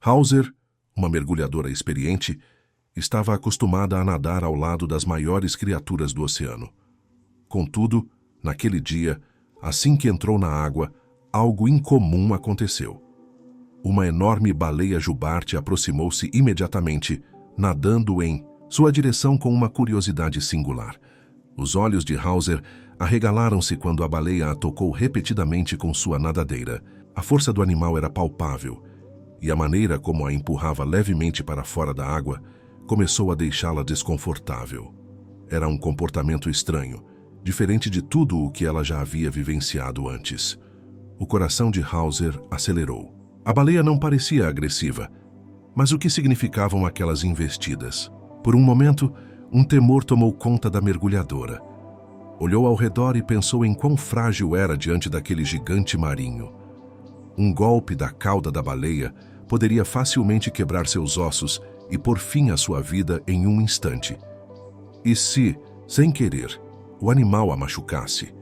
Hauser, uma mergulhadora experiente, estava acostumada a nadar ao lado das maiores criaturas do oceano. Contudo, naquele dia, assim que entrou na água, algo incomum aconteceu. Uma enorme baleia jubarte aproximou-se imediatamente, nadando em sua direção com uma curiosidade singular. Os olhos de Hauser arregalaram-se quando a baleia a tocou repetidamente com sua nadadeira. A força do animal era palpável, e a maneira como a empurrava levemente para fora da água começou a deixá-la desconfortável. Era um comportamento estranho, diferente de tudo o que ela já havia vivenciado antes. O coração de Hauser acelerou. A baleia não parecia agressiva, mas o que significavam aquelas investidas? Por um momento, um temor tomou conta da mergulhadora. Olhou ao redor e pensou em quão frágil era diante daquele gigante marinho. Um golpe da cauda da baleia poderia facilmente quebrar seus ossos e pôr fim à sua vida em um instante. E se, sem querer, o animal a machucasse?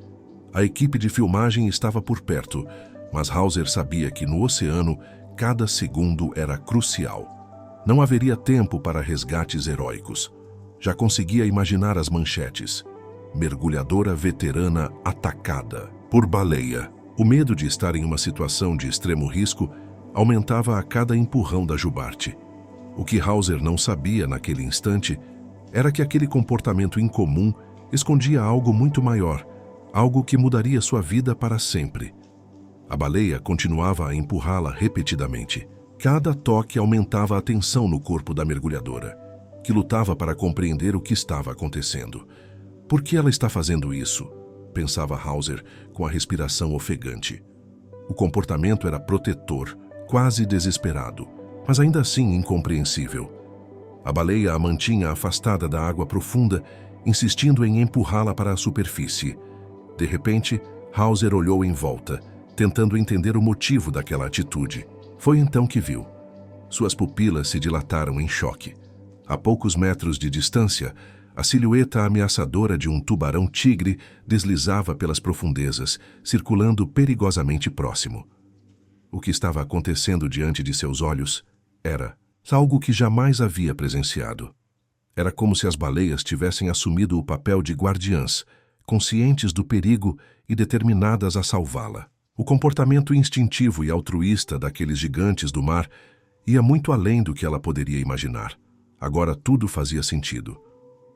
A equipe de filmagem estava por perto, mas Hauser sabia que no oceano cada segundo era crucial. Não haveria tempo para resgates heróicos. Já conseguia imaginar as manchetes. Mergulhadora veterana atacada por baleia. O medo de estar em uma situação de extremo risco aumentava a cada empurrão da jubarte. O que Hauser não sabia naquele instante era que aquele comportamento incomum escondia algo muito maior, algo que mudaria sua vida para sempre. A baleia continuava a empurrá-la repetidamente. Cada toque aumentava a tensão no corpo da mergulhadora, que lutava para compreender o que estava acontecendo. Por que ela está fazendo isso? Pensava Hauser com a respiração ofegante. O comportamento era protetor, quase desesperado, mas ainda assim incompreensível. A baleia a mantinha afastada da água profunda, insistindo em empurrá-la para a superfície. De repente, Hauser olhou em volta, tentando entender o motivo daquela atitude. Foi então que viu. Suas pupilas se dilataram em choque. A poucos metros de distância, a silhueta ameaçadora de um tubarão-tigre deslizava pelas profundezas, circulando perigosamente próximo. O que estava acontecendo diante de seus olhos era algo que jamais havia presenciado. Era como se as baleias tivessem assumido o papel de guardiãs, conscientes do perigo e determinadas a salvá-la. O comportamento instintivo e altruísta daqueles gigantes do mar ia muito além do que ela poderia imaginar. Agora tudo fazia sentido.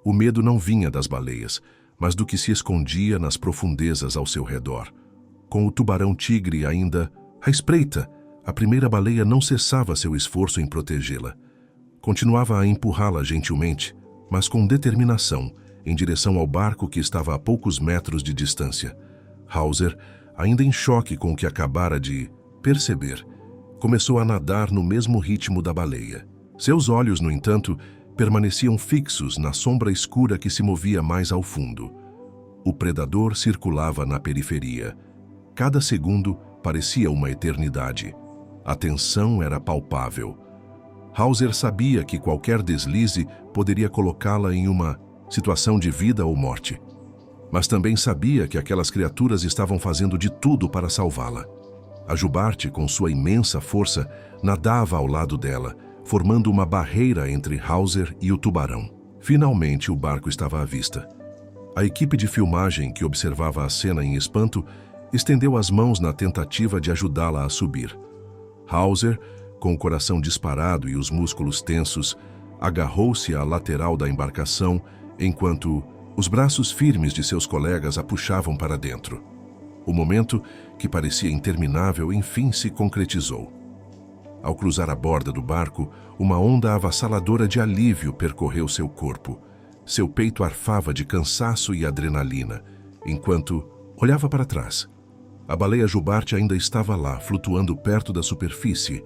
O medo não vinha das baleias, mas do que se escondia nas profundezas ao seu redor. Com o tubarão-tigre ainda à espreita, a primeira baleia não cessava seu esforço em protegê-la. Continuava a empurrá-la gentilmente, mas com determinação, em direção ao barco que estava a poucos metros de distância. Hauser, ainda em choque com o que acabara de perceber, começou a nadar no mesmo ritmo da baleia. Seus olhos, no entanto, permaneciam fixos na sombra escura que se movia mais ao fundo. O predador circulava na periferia. Cada segundo parecia uma eternidade. A tensão era palpável. Hauser sabia que qualquer deslize poderia colocá-la em uma situação de vida ou morte. Mas também sabia que aquelas criaturas estavam fazendo de tudo para salvá-la. A jubarte, com sua imensa força, nadava ao lado dela, formando uma barreira entre Hauser e o tubarão. Finalmente, o barco estava à vista. A equipe de filmagem, que observava a cena em espanto, estendeu as mãos na tentativa de ajudá-la a subir. Hauser, com o coração disparado e os músculos tensos, agarrou-se à lateral da embarcação, enquanto os braços firmes de seus colegas a puxavam para dentro. O momento, que parecia interminável, enfim se concretizou. Ao cruzar a borda do barco, uma onda avassaladora de alívio percorreu seu corpo. Seu peito arfava de cansaço e adrenalina, enquanto olhava para trás. A baleia jubarte ainda estava lá, flutuando perto da superfície,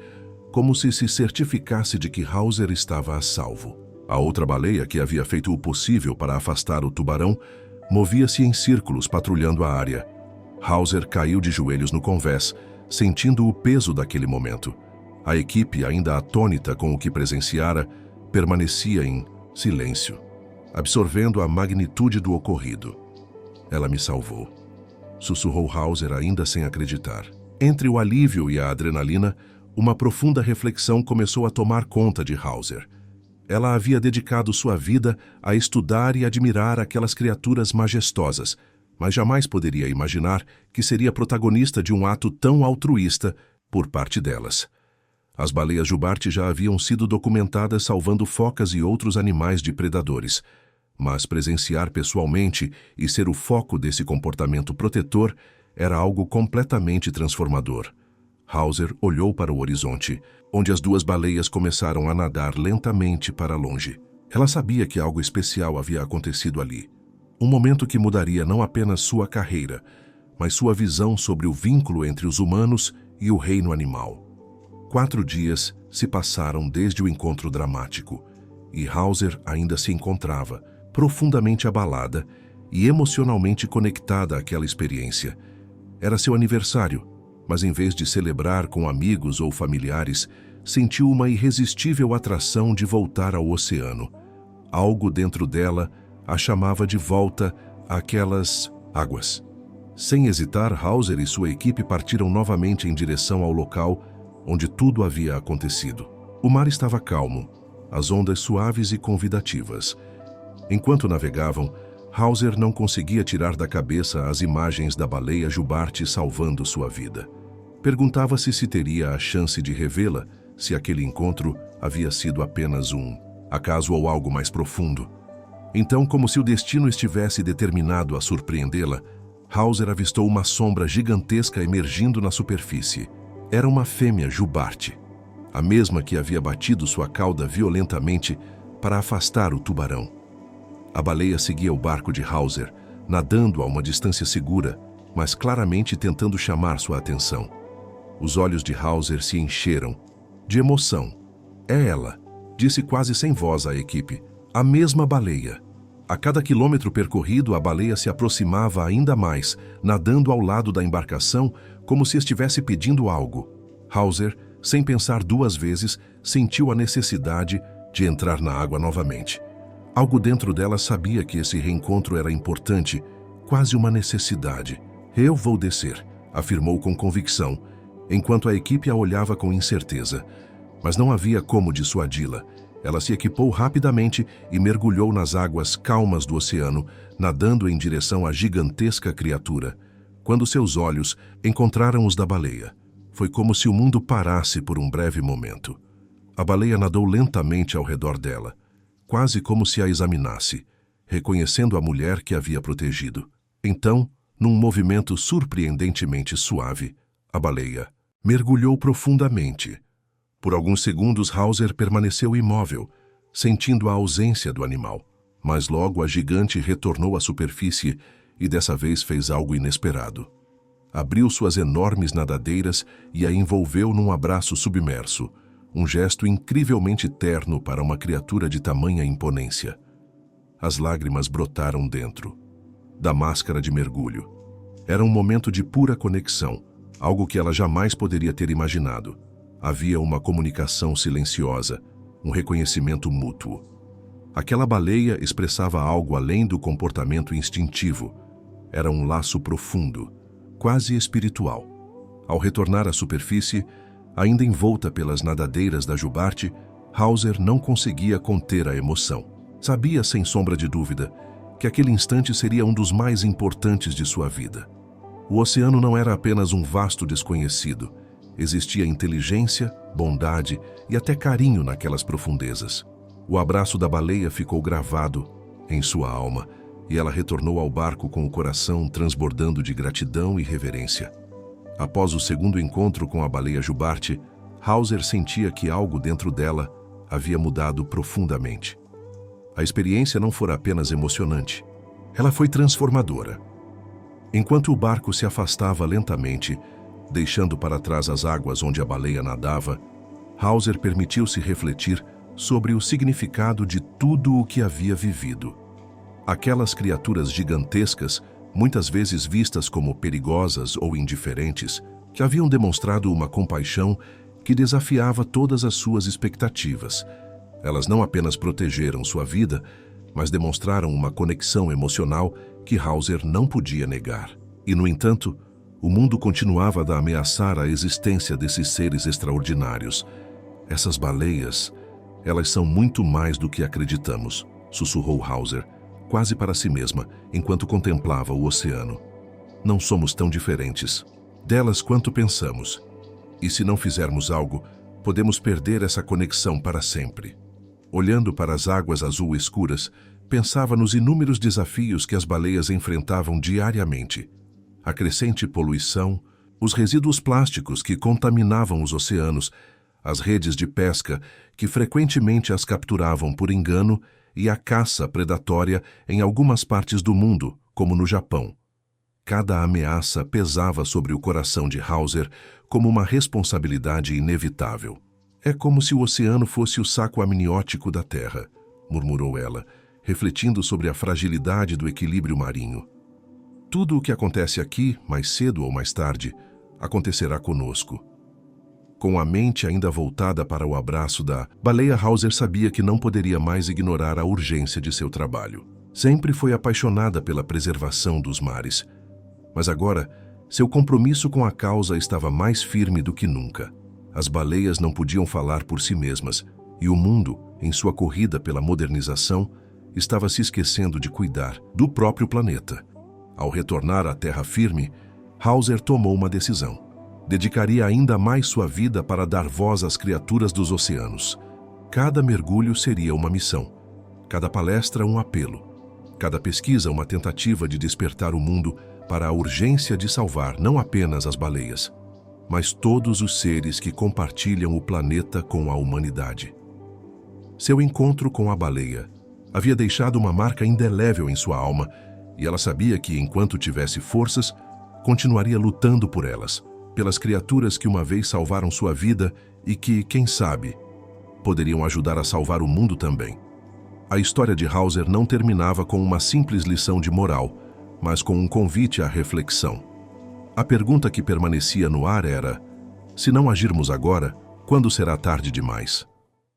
como se certificasse de que Hauser estava a salvo. A outra baleia, que havia feito o possível para afastar o tubarão, movia-se em círculos patrulhando a área. Hauser caiu de joelhos no convés, sentindo o peso daquele momento. A equipe, ainda atônita com o que presenciara, permanecia em silêncio, absorvendo a magnitude do ocorrido. Ela me salvou, sussurrou Hauser ainda sem acreditar. Entre o alívio e a adrenalina, Uma profunda reflexão começou a tomar conta de Hauser. Ela havia dedicado sua vida a estudar e admirar aquelas criaturas majestosas, mas jamais poderia imaginar que seria protagonista de um ato tão altruísta por parte delas. As baleias jubarte já haviam sido documentadas salvando focas e outros animais de predadores, mas presenciar pessoalmente e ser o foco desse comportamento protetor era algo completamente transformador. Hauser olhou para o horizonte, onde as duas baleias começaram a nadar lentamente para longe. Ela sabia que algo especial havia acontecido ali. Um momento que mudaria não apenas sua carreira, mas sua visão sobre o vínculo entre os humanos e o reino animal. 4 dias se passaram desde o encontro dramático, e Hauser ainda se encontrava, profundamente abalada e emocionalmente conectada àquela experiência. Era seu aniversário, mas em vez de celebrar com amigos ou familiares, sentiu uma irresistível atração de voltar ao oceano. Algo dentro dela a chamava de volta àquelas águas. Sem hesitar, Hauser e sua equipe partiram novamente em direção ao local onde tudo havia acontecido. O mar estava calmo, as ondas suaves e convidativas. Enquanto navegavam, Hauser não conseguia tirar da cabeça as imagens da baleia jubarte salvando sua vida. Perguntava-se se teria a chance de revê-la, se aquele encontro havia sido apenas um acaso ou algo mais profundo. Então, como se o destino estivesse determinado a surpreendê-la, Hauser avistou uma sombra gigantesca emergindo na superfície. Era uma fêmea jubarte, a mesma que havia batido sua cauda violentamente para afastar o tubarão. A baleia seguia o barco de Hauser, nadando a uma distância segura, mas claramente tentando chamar sua atenção. Os olhos de Hauser se encheram de emoção. É ela, disse quase sem voz à equipe. A mesma baleia. A cada quilômetro percorrido, a baleia se aproximava ainda mais, nadando ao lado da embarcação como se estivesse pedindo algo. Hauser, sem pensar 2 vezes, sentiu a necessidade de entrar na água novamente. Algo dentro dela sabia que esse reencontro era importante, quase uma necessidade. Eu vou descer, afirmou com convicção, enquanto a equipe a olhava com incerteza. Mas não havia como dissuadi-la. Ela se equipou rapidamente e mergulhou nas águas calmas do oceano, nadando em direção à gigantesca criatura. Quando seus olhos encontraram os da baleia, foi como se o mundo parasse por um breve momento. A baleia nadou lentamente ao redor dela, quase como se a examinasse, reconhecendo a mulher que havia protegido. Então, num movimento surpreendentemente suave, a baleia mergulhou profundamente. Por alguns segundos, Hauser permaneceu imóvel, sentindo a ausência do animal. Mas logo a gigante retornou à superfície e dessa vez fez algo inesperado. Abriu suas enormes nadadeiras e a envolveu num abraço submerso, um gesto incrivelmente terno para uma criatura de tamanha imponência. As lágrimas brotaram dentro da máscara de mergulho. Era um momento de pura conexão, algo que ela jamais poderia ter imaginado. Havia uma comunicação silenciosa, um reconhecimento mútuo. Aquela baleia expressava algo além do comportamento instintivo. Era um laço profundo, quase espiritual. Ao retornar à superfície, ainda envolta pelas nadadeiras da jubarte, Hauser não conseguia conter a emoção. Sabia, sem sombra de dúvida, que aquele instante seria um dos mais importantes de sua vida. O oceano não era apenas um vasto desconhecido. Existia inteligência, bondade e até carinho naquelas profundezas. O abraço da baleia ficou gravado em sua alma e ela retornou ao barco com o coração transbordando de gratidão e reverência. Após o segundo encontro com a baleia jubarte, Hauser sentia que algo dentro dela havia mudado profundamente. A experiência não fora apenas emocionante, ela foi transformadora. Enquanto o barco se afastava lentamente, deixando para trás as águas onde a baleia nadava, Hauser permitiu-se refletir sobre o significado de tudo o que havia vivido. Aquelas criaturas gigantescas, muitas vezes vistas como perigosas ou indiferentes, que haviam demonstrado uma compaixão que desafiava todas as suas expectativas. Elas não apenas protegeram sua vida, mas demonstraram uma conexão emocional que Hauser não podia negar. E, no entanto, o mundo continuava a ameaçar a existência desses seres extraordinários. Essas baleias, elas são muito mais do que acreditamos, sussurrou Hauser, quase para si mesma, enquanto contemplava o oceano. Não somos tão diferentes delas quanto pensamos. E se não fizermos algo, podemos perder essa conexão para sempre. Olhando para as águas azul escuras, pensava nos inúmeros desafios que as baleias enfrentavam diariamente. A crescente poluição, os resíduos plásticos que contaminavam os oceanos, as redes de pesca que frequentemente as capturavam por engano e a caça predatória em algumas partes do mundo, como no Japão. Cada ameaça pesava sobre o coração de Hauser como uma responsabilidade inevitável. É como se o oceano fosse o saco amniótico da Terra, murmurou ela, refletindo sobre a fragilidade do equilíbrio marinho. Tudo o que acontece aqui, mais cedo ou mais tarde, acontecerá conosco. Com a mente ainda voltada para o abraço da baleia, Hauser sabia que não poderia mais ignorar a urgência de seu trabalho. Sempre foi apaixonada pela preservação dos mares. Mas agora, seu compromisso com a causa estava mais firme do que nunca. As baleias não podiam falar por si mesmas, e o mundo, em sua corrida pela modernização, estava se esquecendo de cuidar do próprio planeta. Ao retornar à terra firme, Hauser tomou uma decisão. Dedicaria ainda mais sua vida para dar voz às criaturas dos oceanos. Cada mergulho seria uma missão, cada palestra um apelo, cada pesquisa uma tentativa de despertar o mundo para a urgência de salvar não apenas as baleias, mas todos os seres que compartilham o planeta com a humanidade. Seu encontro com a baleia havia deixado uma marca indelével em sua alma, e ela sabia que, enquanto tivesse forças, continuaria lutando por elas, pelas criaturas que uma vez salvaram sua vida e que, quem sabe, poderiam ajudar a salvar o mundo também. A história de Hauser não terminava com uma simples lição de moral, mas com um convite à reflexão. A pergunta que permanecia no ar era: se não agirmos agora, quando será tarde demais?